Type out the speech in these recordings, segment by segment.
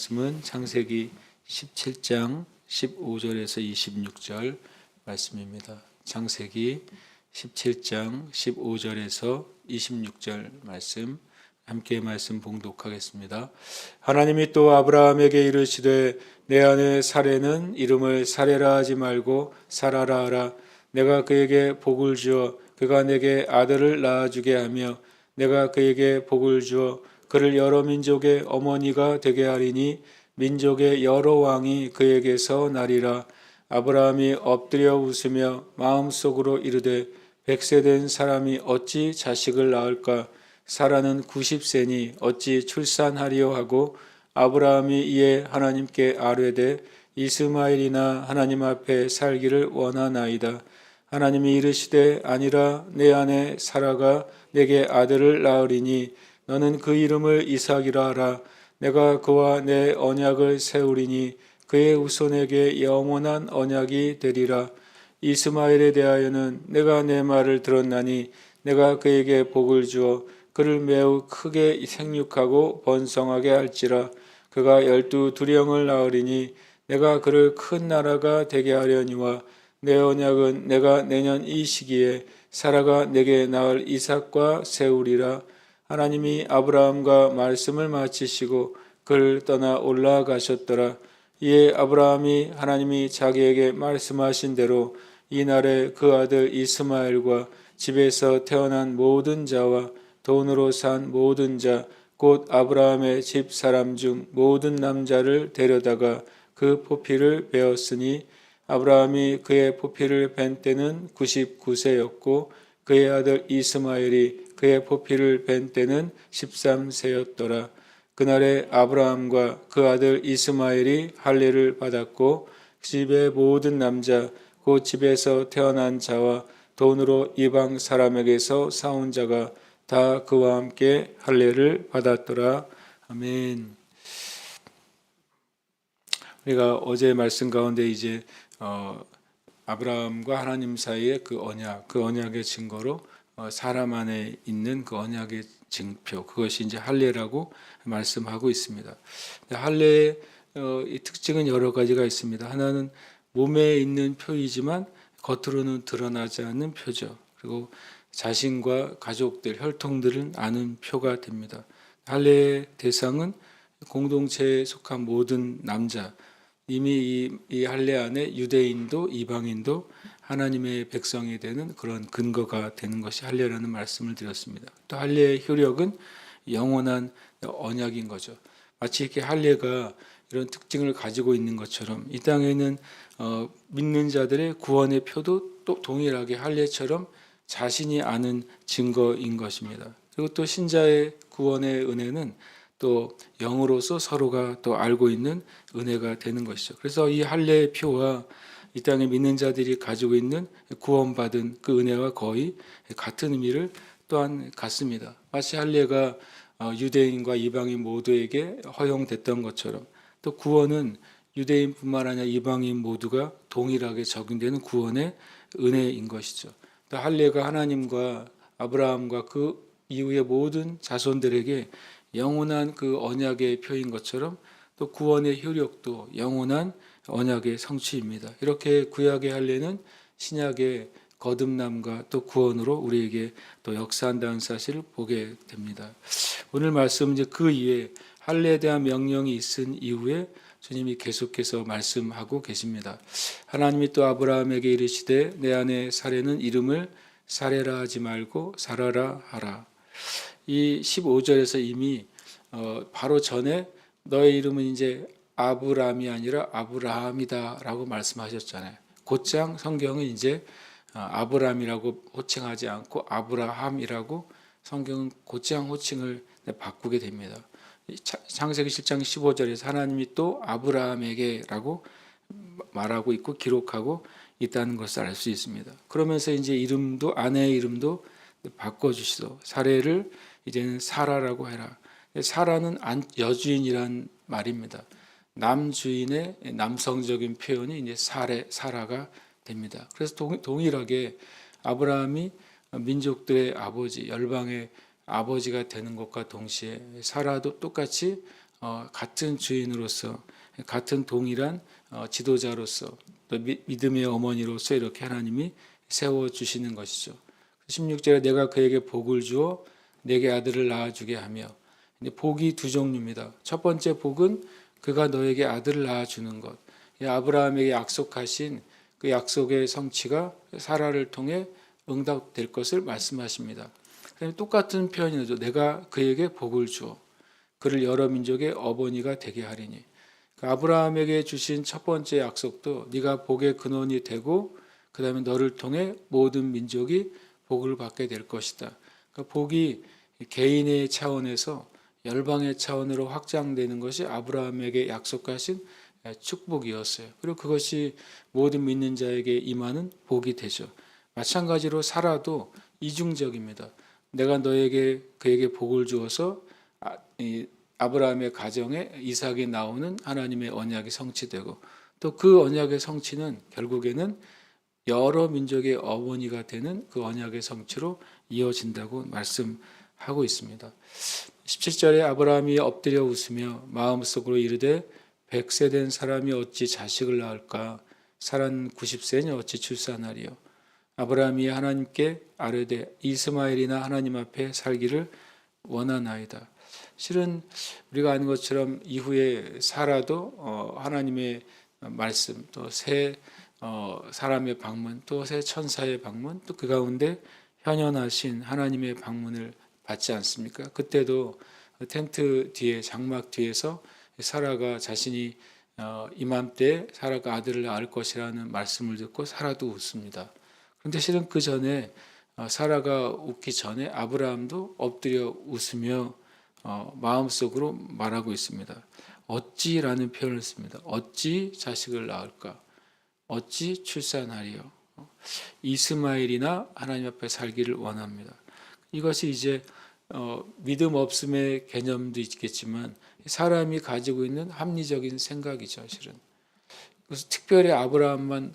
말씀은 창세기 17장 15절에서 26절 말씀입니다. 창세기 17장 15절에서 26절 말씀 함께 말씀 봉독하겠습니다. 하나님이 또 아브라함에게 이르시되 내 아내 사레는 이름을 사레라 하지 말고 사라라 하라. 내가 그에게 복을 주어 그가 내게 아들을 낳아주게 하며 내가 그에게 복을 주어 그를 여러 민족의 어머니가 되게 하리니 민족의 여러 왕이 그에게서 나리라. 아브라함이 엎드려 웃으며 마음속으로 이르되 100세 된 사람이 어찌 자식을 낳을까? 사라는 90세니 어찌 출산하리요 하고 아브라함이 이에 하나님께 아뢰되 이스마엘이나 하나님 앞에 살기를 원하나이다. 하나님이 이르시되 아니라 내 아내 사라가 내게 아들을 낳으리니 너는 그 이름을 이삭이라 하라. 내가 그와 내 언약을 세우리니 그의 후손에게 영원한 언약이 되리라. 이스마엘에 대하여는 내가 내 말을 들었나니 내가 그에게 복을 주어 그를 매우 크게 생육하고 번성하게 할지라. 그가 12두령을 낳으리니 내가 그를 큰 나라가 되게 하려니와 내 언약은 내가 내년 이 시기에 사라가 내게 낳을 이삭과 세우리라. 하나님이 아브라함과 말씀을 마치시고 그를 떠나 올라가셨더라. 이에 아브라함이 하나님이 자기에게 말씀하신 대로 이날에 그 아들 이스마엘과 집에서 태어난 모든 자와 돈으로 산 모든 자 곧 아브라함의 집 사람 중 모든 남자를 데려다가 그 포피를 베었으니 아브라함이 그의 포피를 벤 때는 99세였고 그의 아들 이스마엘이 그의 포피를 벤 때는 13세였더라. 그날에 아브라함과 그 아들 이스마엘이 할례를 받았고 집의 모든 남자 곧 집에서 태어난 자와 돈으로 이방 사람에게서 사온 자가 다 그와 함께 할례를 받았더라. 아멘. 우리가 어제 말씀 가운데 이제 아브라함과 하나님 사이의 그 언약의 증거로 사람 안에 있는 그 언약의 증표, 그것이 이제 할례라고 말씀하고 있습니다. 할례의 이 특징은 여러 가지가 있습니다. 하나는 몸에 있는 표이지만 겉으로는 드러나지 않는 표죠. 그리고 자신과 가족들, 혈통들은 아는 표가 됩니다. 할례의 대상은 공동체에 속한 모든 남자, 이미 이 할례 안에 유대인도 이방인도 하나님의 백성이 되는 그런 근거가 되는 것이 할례라는 말씀을 드렸습니다. 또 할례의 효력은 영원한 언약인 거죠. 마치 이렇게 할례가 이런 특징을 가지고 있는 것처럼 이 땅에는 믿는 자들의 구원의 표도 또 동일하게 할례처럼 자신이 아는 증거인 것입니다. 그리고 또 신자의 구원의 은혜는 또 영으로서 서로가 또 알고 있는 은혜가 되는 것이죠. 그래서 이 할례의 표와 이 땅에 믿는 자들이 가지고 있는 구원받은 그 은혜와 거의 같은 의미를 또한 갖습니다. 마치 할례가 유대인과 이방인 모두에게 허용됐던 것처럼 또 구원은 유대인뿐만 아니라 이방인 모두가 동일하게 적용되는 구원의 은혜인 것이죠. 또 할례가 하나님과 아브라함과 그 이후의 모든 자손들에게 영원한 그 언약의 표인 것처럼 또 구원의 효력도 영원한 언약의 성취입니다. 이렇게 구약의 할례는 신약의 거듭남과 또 구원으로 우리에게 또 역사한다는 사실을 보게 됩니다. 오늘 말씀은 이제 그 이후에 할례에 대한 명령이 있은 이후에 주님이 계속해서 말씀하고 계십니다. 하나님이 또 아브라함에게 이르시되 내 아내 사레는 이름을 사레라 하지 말고 사라라 하라. 이 15절에서 이미 바로 전에 너의 이름은 이제 아브람이 아니라 아브라함이다라고 말씀하셨잖아요. 곧장 성경은 이제 아브람이라고 호칭하지 않고 아브라함이라고 성경은 곧장 호칭을 바꾸게 됩니다. 창세기 7장 15절에서 하나님이 또 아브라함에게라고 말하고 있고 기록하고 있다는 것을 알 수 있습니다. 그러면서 이제 이름도 아내의 이름도 바꿔주시소. 사레를 이제는 사라라고 해라. 사라는 여주인이란 말입니다. 남주인의 남성적인 표현이 이제 사라가 됩니다. 그래서 동일하게 아브라함이 민족들의 아버지, 열방의 아버지가 되는 것과 동시에 사라도 똑같이 같은 주인으로서, 같은 동일한 지도자로서, 또 믿음의 어머니로서 이렇게 하나님이 세워주시는 것이죠. 16절에 내가 그에게 복을 주어 내게 아들을 낳아주게 하며, 복이 두 종류입니다. 첫 번째 복은 그가 너에게 아들을 낳아주는 것. 아브라함에게 약속하신 그 약속의 성취가 사라를 통해 응답될 것을 말씀하십니다. 똑같은 표현이죠. 내가 그에게 복을 주어 그를 여러 민족의 어머니가 되게 하리니. 아브라함에게 주신 첫 번째 약속도 네가 복의 근원이 되고 그 다음에 너를 통해 모든 민족이 복을 받게 될 것이다. 그러니까 복이 개인의 차원에서 열방의 차원으로 확장되는 것이 아브라함에게 약속하신 축복이었어요. 그리고 그것이 모든 믿는 자에게 임하는 복이 되죠. 마찬가지로 사라도 이중적입니다. 내가 너에게 그에게 복을 주어서 아브라함의 가정에 이삭이 나오는 하나님의 언약이 성취되고, 또 그 언약의 성취는 결국에는 여러 민족의 어머니가 되는 그 언약의 성취로 이어진다고 말씀하고 있습니다. 17절에 아브라함이 엎드려 웃으며 마음속으로 이르되 100세 된 사람이 어찌 자식을 낳을까? 사라는 90세니 어찌 출산하리요? 아브라함이 하나님께 아뢰되 이스마엘이나 하나님 앞에 살기를 원하나이다. 실은 우리가 아는 것처럼 이후에 사라도 하나님의 말씀, 또 새 사람의 방문, 또 새 천사의 방문, 또 그 가운데 현현하신 하나님의 방문을 받지 않습니까? 그때도 텐트 뒤에, 장막 뒤에서 사라가 자신이 이맘때 사라가 아들을 낳을 것이라는 말씀을 듣고 사라도 웃습니다. 그런데 실은 그 전에 사라가 웃기 전에 아브라함도 엎드려 웃으며 마음속으로 말하고 있습니다. 어찌라는 표현을 씁니다. 어찌 자식을 낳을까? 어찌 출산하리요? 이스마엘이나 하나님 앞에 살기를 원합니다. 이것이 이제 믿음 없음의 개념도 있겠지만 사람이 가지고 있는 합리적인 생각이죠, 실은. 그래서 특별히 아브라함만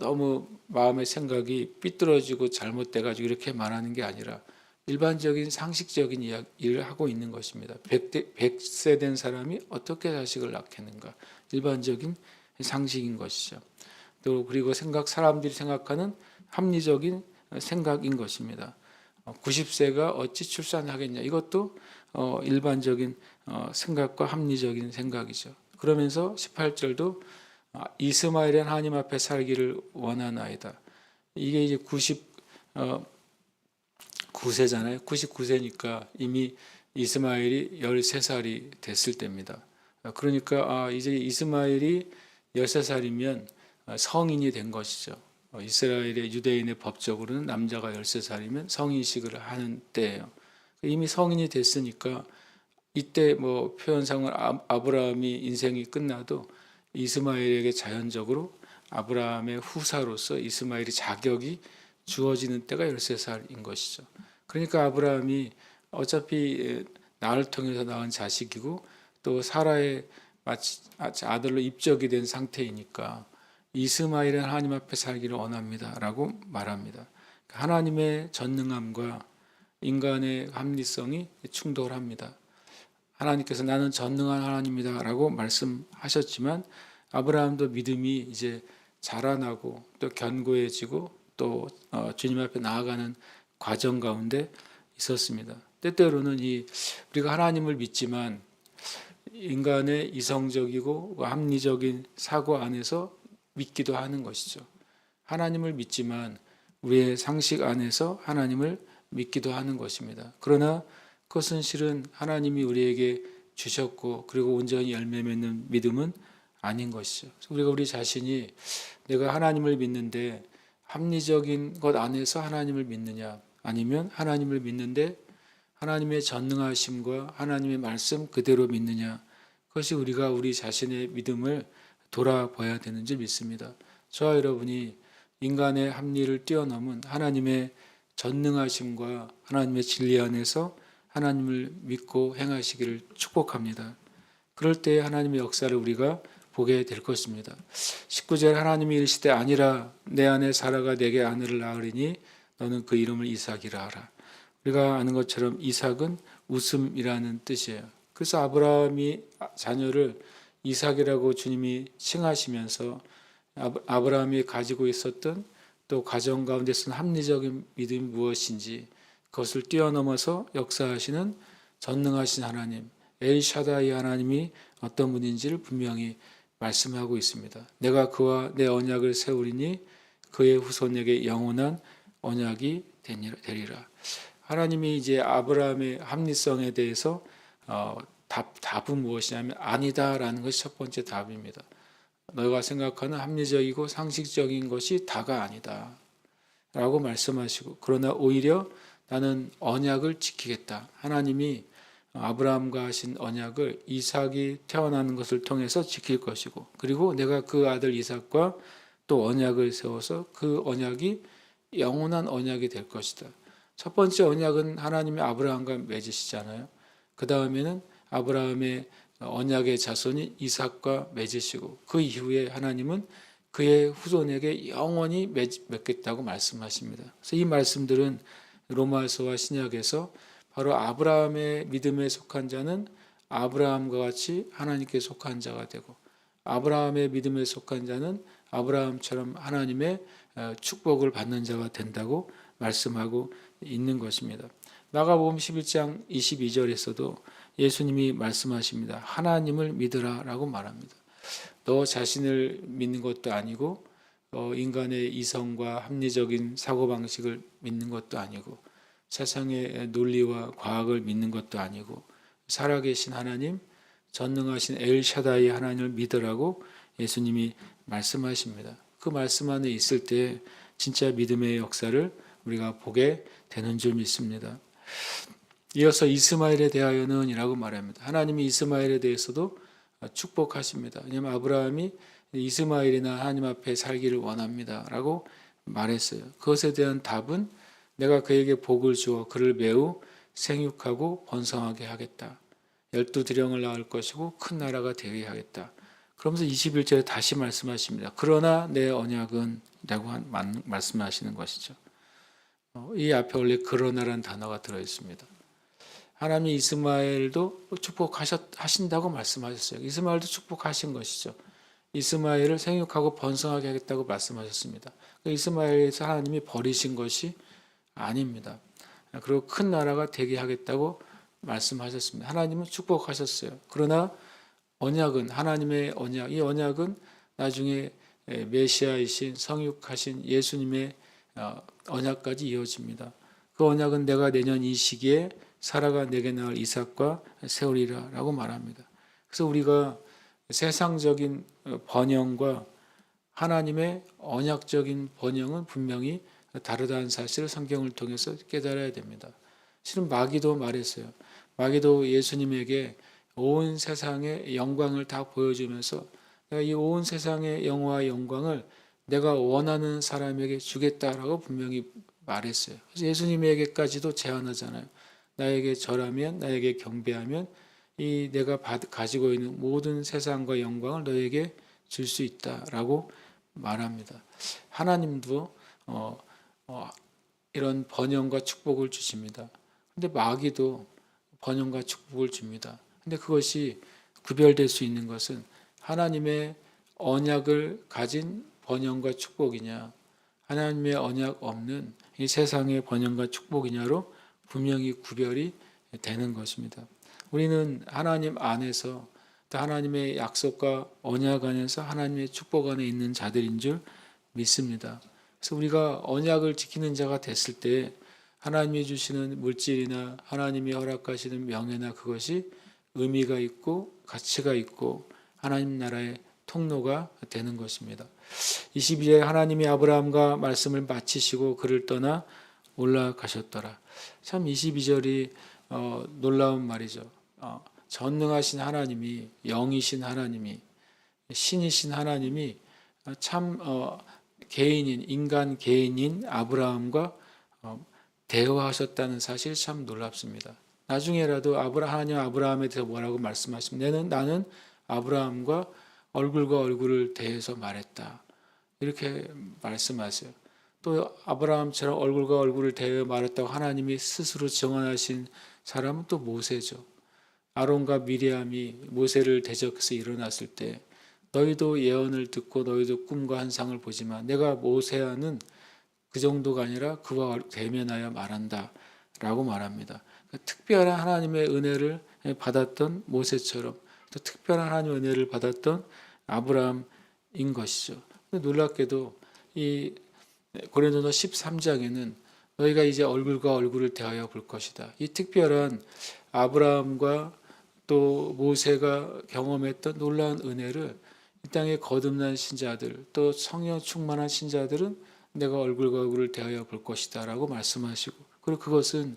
너무 마음의 생각이 삐뚤어지고 잘못돼가지고 이렇게 말하는 게 아니라 일반적인 상식적인 이야기를 하고 있는 것입니다. 100세 된 사람이 어떻게 자식을 낳겠는가? 일반적인 상식인 것이죠. 또 그리고 사람들이 생각하는 합리적인 생각인 것입니다. 90세가 어찌 출산하겠냐? 이것도 일반적인 생각과 합리적인 생각이죠. 그러면서 18절도 이스마엘은 하나님 앞에 살기를 원하나이다. 이게 이제 99세잖아요. 99세니까 이미 이스마엘이 13살이 됐을 때입니다. 그러니까 이제 이스마엘이 13살이면 성인이 된 것이죠. 이스라엘의 유대인의 법적으로는 남자가 13살이면 성인식을 하는 때예요. 이미 성인이 됐으니까 이때 뭐 표현상은 아브라함이 인생이 끝나도 이스마엘에게 자연적으로 아브라함의 후사로서 이스마엘이 자격이 주어지는 때가 13살인 것이죠. 그러니까 아브라함이 어차피 나를 통해서 낳은 자식이고 또 사라의 아들로 입적이 된 상태이니까 이스마엘은 하나님 앞에 살기를 원합니다 라고 말합니다. 하나님의 전능함과 인간의 합리성이 충돌합니다. 하나님께서 나는 전능한 하나님이다 라고 말씀하셨지만 아브라함도 믿음이 이제 자라나고 또 견고해지고 또 주님 앞에 나아가는 과정 가운데 있었습니다. 때때로는 우리가 하나님을 믿지만 인간의 이성적이고 합리적인 사고 안에서 믿기도 하는 것이죠. 하나님을 믿지만 우리의 상식 안에서 하나님을 믿기도 하는 것입니다. 그러나 그것은 실은 하나님이 우리에게 주셨고 그리고 온전히 열매 맺는 믿음은 아닌 것이죠. 우리가 우리 자신이 내가 하나님을 믿는데 합리적인 것 안에서 하나님을 믿느냐, 아니면 하나님을 믿는데 하나님의 전능하심과 하나님의 말씀 그대로 믿느냐, 그것이 우리가 우리 자신의 믿음을 돌아봐야 되는 줄 믿습니다. 저와 여러분이 인간의 합리를 뛰어넘은 하나님의 전능하심과 하나님의 진리 안에서 하나님을 믿고 행하시기를 축복합니다. 그럴 때 하나님의 역사를 우리가 보게 될 것입니다. 19절 하나님이 이르시되 아니라 내 아내 사라가 내게 아들을 낳으리니 너는 그 이름을 이삭이라 하라. 우리가 아는 것처럼 이삭은 웃음이라는 뜻이에요. 그래서 아브라함이 자녀를 이삭이라고 주님이 칭하시면서 아브라함이 가지고 있었던 또 가정 가운데서는 합리적인 믿음이 무엇인지 그것을 뛰어넘어서 역사하시는 전능하신 하나님, 엘샤다이 하나님이 어떤 분인지를 분명히 말씀하고 있습니다. 내가 그와 내 언약을 세우리니 그의 후손에게 영원한 언약이 되리라. 하나님이 이제 아브라함의 합리성에 대해서 답은 무엇이냐면 아니다라는 것이 첫 번째 답입니다. 너희가 생각하는 합리적이고 상식적인 것이 다가 아니다 라고 말씀하시고, 그러나 오히려 나는 언약을 지키겠다. 하나님이 아브라함과 하신 언약을 이삭이 태어나는 것을 통해서 지킬 것이고, 그리고 내가 그 아들 이삭과 또 언약을 세워서 그 언약이 영원한 언약이 될 것이다. 첫 번째 언약은 하나님이 아브라함과 맺으시잖아요. 그 다음에는 아브라함의 언약의 자손이 이삭과 맺으시고, 그 이후에 하나님은 그의 후손에게 영원히 맺겠다고 말씀하십니다. 그래서 이 말씀들은 로마서와 신약에서 바로 아브라함의 믿음에 속한 자는 아브라함과 같이 하나님께 속한 자가 되고, 아브라함의 믿음에 속한 자는 아브라함처럼 하나님의 축복을 받는 자가 된다고 말씀하고 있는 것입니다. 마가복음 11장 22절에서도 예수님이 말씀하십니다. 하나님을 믿으라 라고 말합니다. 너 자신을 믿는 것도 아니고 인간의 이성과 합리적인 사고방식을 믿는 것도 아니고 세상의 논리와 과학을 믿는 것도 아니고 살아계신 하나님, 전능하신 엘샤다이 하나님을 믿으라고 예수님이 말씀하십니다. 그 말씀 안에 있을 때 진짜 믿음의 역사를 우리가 보게 되는 줄 믿습니다. 이어서 이스마엘에 대하여는 이라고 말합니다. 하나님이 이스마엘에 대해서도 축복하십니다. 왜냐하면 아브라함이 이스마엘이나 하나님 앞에 살기를 원합니다 라고 말했어요. 그것에 대한 답은 내가 그에게 복을 주어 그를 매우 생육하고 번성하게 하겠다. 12드령을 낳을 것이고 큰 나라가 되게 하겠다. 그러면서 21절에 다시 말씀하십니다. 그러나 내 언약은 라고 말씀하시는 것이죠. 이 앞에 원래 그러나라는 단어가 들어있습니다. 하나님이 이스마엘도 축복하신다고 말씀하셨어요. 이스마엘도 축복하신 것이죠. 이스마엘을 생육하고 번성하게 하겠다고 말씀하셨습니다. 이스마엘에서 하나님이 버리신 것이 아닙니다. 그리고 큰 나라가 되게 하겠다고 말씀하셨습니다. 하나님은 축복하셨어요. 그러나 언약은 하나님의 언약, 이 언약은 나중에 메시아이신 성육하신 예수님의 언약까지 이어집니다. 그 언약은 내가 내년 이 시기에 사라가 내게 낳을 이삭과 세우리라 라고 말합니다. 그래서 우리가 세상적인 번영과 하나님의 언약적인 번영은 분명히 다르다는 사실을 성경을 통해서 깨달아야 됩니다. 실은 마귀도 말했어요. 마귀도 예수님에게 온 세상의 영광을 다 보여주면서 내가 이 온 세상의 영화와 영광을 내가 원하는 사람에게 주겠다라고 분명히 말했어요. 그래서 예수님에게까지도 제안하잖아요. 나에게 절하면, 나에게 경배하면 이 내가 가지고 있는 모든 세상과 영광을 너에게 줄 수 있다라고 말합니다. 하나님도 이런 번영과 축복을 주십니다. 근데 마귀도 번영과 축복을 줍니다. 근데 그것이 구별될 수 있는 것은 하나님의 언약을 가진 번영과 축복이냐, 하나님의 언약 없는 이 세상의 번영과 축복이냐로 분명히 구별이 되는 것입니다. 우리는 하나님 안에서 또 하나님의 약속과 언약 안에서 하나님의 축복 안에 있는 자들인 줄 믿습니다. 그래서 우리가 언약을 지키는 자가 됐을 때 하나님이 주시는 물질이나 하나님이 허락하시는 명예나 그것이 의미가 있고 가치가 있고 하나님 나라의 통로가 되는 것입니다. 22절에 하나님이 아브라함과 말씀을 마치시고 그를 떠나 올라가셨더라. 참 22절이 놀라운 말이죠. 전능하신 하나님이, 영이신 하나님이, 신이신 하나님이 참 개인인, 인간 개인인 아브라함과 대화하셨다는 사실 참 놀랍습니다. 나중에라도 하나님 아브라함에 대해서 뭐라고 말씀하시면 나는 아브라함과 얼굴과 얼굴을 대해서 말했다. 이렇게 말씀하세요. 또 아브라함처럼 얼굴과 얼굴을 대해 말했다고 하나님이 스스로 증언하신 사람은 또 모세죠. 아론과 미리암이 모세를 대적해서 일어났을 때 너희도 예언을 듣고 너희도 꿈과 환상을 보지만 내가 모세와는 그 정도가 아니라 그와 대면하여 말한다 라고 말합니다. 특별한 하나님의 은혜를 받았던 모세처럼 또 특별한 하나님의 은혜를 받았던 아브라함인 것이죠. 놀랍게도 이 고린도서 13장에는 너희가 이제 얼굴과 얼굴을 대하여 볼 것이다. 이 특별한 아브라함과 또 모세가 경험했던 놀라운 은혜를 이 땅에 거듭난 신자들 또 성령 충만한 신자들은 내가 얼굴과 얼굴을 대하여 볼 것이다 라고 말씀하시고, 그리고 그것은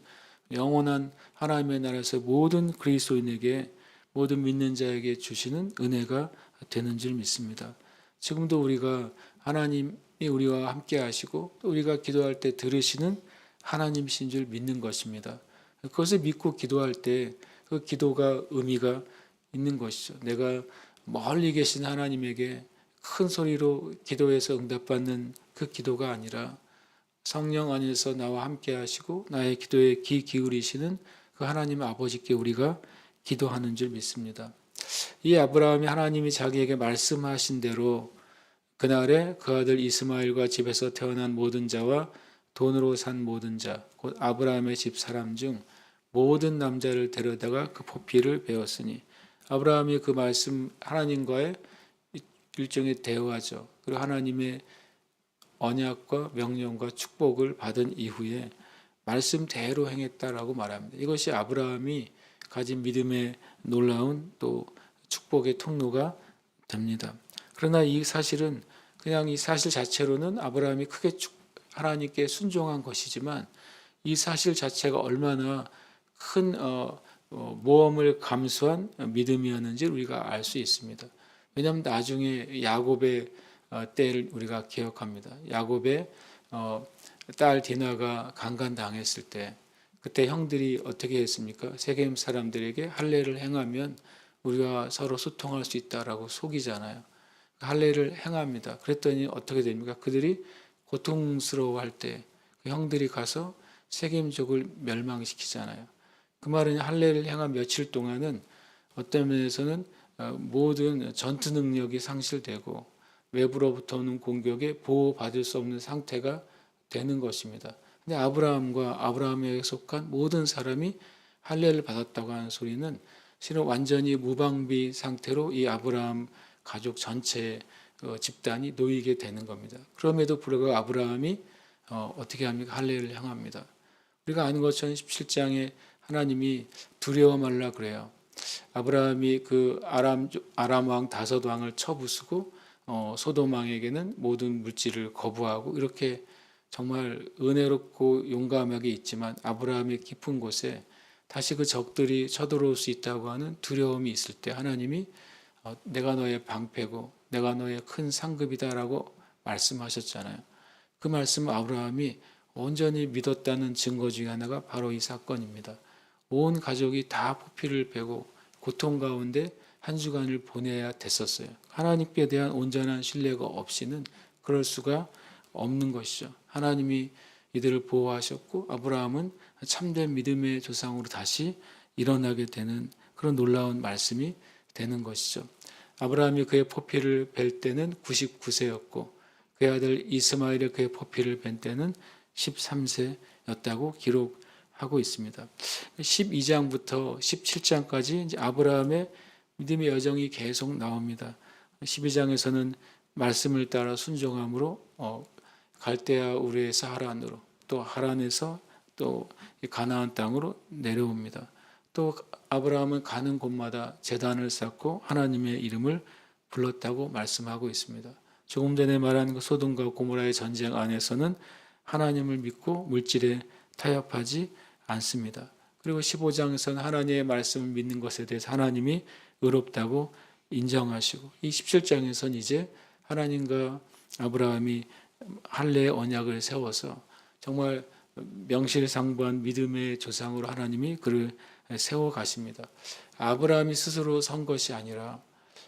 영원한 하나님의 나라에서 모든 그리스도인에게 모든 믿는 자에게 주시는 은혜가 되는 줄 믿습니다. 지금도 우리가 하나님이 우리와 함께 하시고 또 우리가 기도할 때 들으시는 하나님이신 줄 믿는 것입니다. 그것을 믿고 기도할 때 그 기도가 의미가 있는 것이죠. 내가 멀리 계신 하나님에게 큰 소리로 기도해서 응답받는 그 기도가 아니라 성령 안에서 나와 함께 하시고 나의 기도에 귀 기울이시는 그 하나님 아버지께 우리가 기도하는 줄 믿습니다. 이 아브라함이 하나님이 자기에게 말씀하신 대로 그날에 그 아들 이스마엘과 집에서 태어난 모든 자와 돈으로 산 모든 자, 곧 아브라함의 집 사람 중 모든 남자를 데려다가 그 포피를 베었으니, 아브라함이 그 말씀 하나님과의 일종의 대화죠. 그리고 하나님의 언약과 명령과 축복을 받은 이후에 말씀대로 행했다라고 말합니다. 이것이 아브라함이 가진 믿음의 놀라운 또 축복의 통로가 됩니다. 그러나 이 사실은 그냥 이 사실 자체로는 아브라함이 크게 하나님께 순종한 것이지만 이 사실 자체가 얼마나 큰 모험을 감수한 믿음이었는지 우리가 알 수 있습니다. 왜냐하면 나중에 야곱의 때를 우리가 기억합니다. 야곱의 딸 디나가 강간당했을 때 그때 형들이 어떻게 했습니까? 세겜 사람들에게 할례를 행하면 우리가 서로 소통할 수 있다라고 속이잖아요. 할례를 행합니다. 그랬더니 어떻게 됩니까? 그들이 고통스러워할 때 그 형들이 가서 세겜족을 멸망시키잖아요. 그 말은 할례를 행한 며칠 동안은 어떤 면에서는 모든 전투 능력이 상실되고 외부로부터 오는 공격에 보호받을 수 없는 상태가 되는 것입니다. 근데 아브라함과 아브라함에 속한 모든 사람이 할례를 받았다고 하는 소리는 실은 완전히 무방비 상태로 이 아브라함 가족 전체 집단이 놓이게 되는 겁니다. 그럼에도 불구하고 아브라함이 어떻게 합니까? 할례를 행합니다. 우리가 아는 것처럼 17장에 하나님이 두려워 말라 그래요. 아브라함이 그 아람 왕 다섯 왕을 쳐부수고 소돔 왕에게는 모든 물질을 거부하고 이렇게 정말 은혜롭고 용감하게 있지만 아브라함의 깊은 곳에 다시 그 적들이 쳐들어올 수 있다고 하는 두려움이 있을 때 하나님이 내가 너의 방패고 내가 너의 큰 상급이다라고 말씀하셨잖아요. 그 말씀을 아브라함이 온전히 믿었다는 증거 중에 하나가 바로 이 사건입니다. 온 가족이 다 포피를 베고 고통 가운데 한 주간을 보내야 됐었어요. 하나님께 대한 온전한 신뢰가 없이는 그럴 수가 없는 것이죠. 하나님이 이들을 보호하셨고 아브라함은 참된 믿음의 조상으로 다시 일어나게 되는 그런 놀라운 말씀이 되는 것이죠. 아브라함이 그의 포피를 벨 때는 99세였고 그의 아들 이스마엘이 그의 포피를 벤 때는 13세였다고 기록하고 있습니다. 12장부터 17장까지 이제 아브라함의 믿음의 여정이 계속 나옵니다. 12장에서는 말씀을 따라 순종함으로 갈대아 우르에서 하란으로, 또 하란에서 또 가나안 땅으로 내려옵니다. 또 아브라함은 가는 곳마다 제단을 쌓고 하나님의 이름을 불렀다고 말씀하고 있습니다. 조금 전에 말한 그 소돔과 고모라의 전쟁 안에서는 하나님을 믿고 물질에 타협하지 않습니다. 그리고 15장에서는 하나님의 말씀을 믿는 것에 대해서 하나님이 의롭다고 인정하시고, 이 17장에서는 이제 하나님과 아브라함이 할례의 언약을 세워서 정말 명실상부한 믿음의 조상으로 하나님이 그를 세워 가십니다. 아브라함이 스스로 선 것이 아니라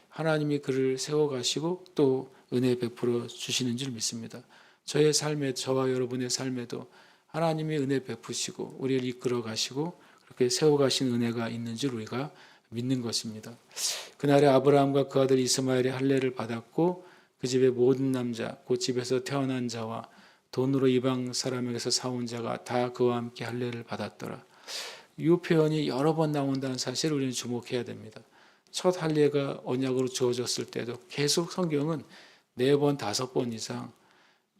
하나님이 그를 세워 가시고 또 은혜 베풀어 주시는 줄 믿습니다. 저의 삶에, 저와 여러분의 삶에도 하나님이 은혜 베푸시고 우리를 이끌어 가시고 그렇게 세워 가신 은혜가 있는 줄 우리가 믿는 것입니다. 그날에 아브라함과 그 아들 이스마엘이 할례를 받았고 그 집의 모든 남자 그 집에서 태어난 자와 돈으로 이방 사람에게서 사온 자가 다 그와 함께 할례를 받았더라. 이 표현이 여러 번 나온다는 사실을 우리는 주목해야 됩니다. 첫 할례가 언약으로 주어졌을 때도 계속 성경은 4번, 5번 이상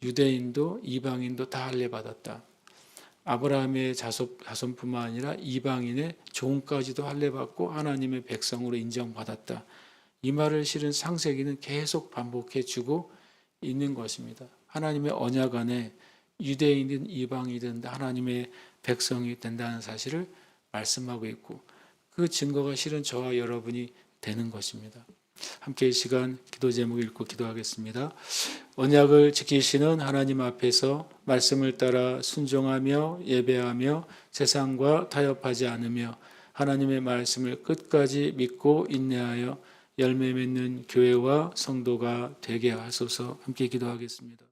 유대인도 이방인도 다 할례 받았다. 아브라함의 자손뿐만 아니라 이방인의 종까지도 할례 받고 하나님의 백성으로 인정받았다. 이 말을 실은 창세기는 계속 반복해 주고 있는 것입니다. 하나님의 언약 안에 유대인이든 이방이든 하나님의 백성이 된다는 사실을 말씀하고 있고 그 증거가 실은 저와 여러분이 되는 것입니다. 함께 이 시간 기도 제목 읽고 기도하겠습니다. 언약을 지키시는 하나님 앞에서 말씀을 따라 순종하며 예배하며 세상과 타협하지 않으며 하나님의 말씀을 끝까지 믿고 인내하여 열매 맺는 교회와 성도가 되게 하소서. 함께 기도하겠습니다.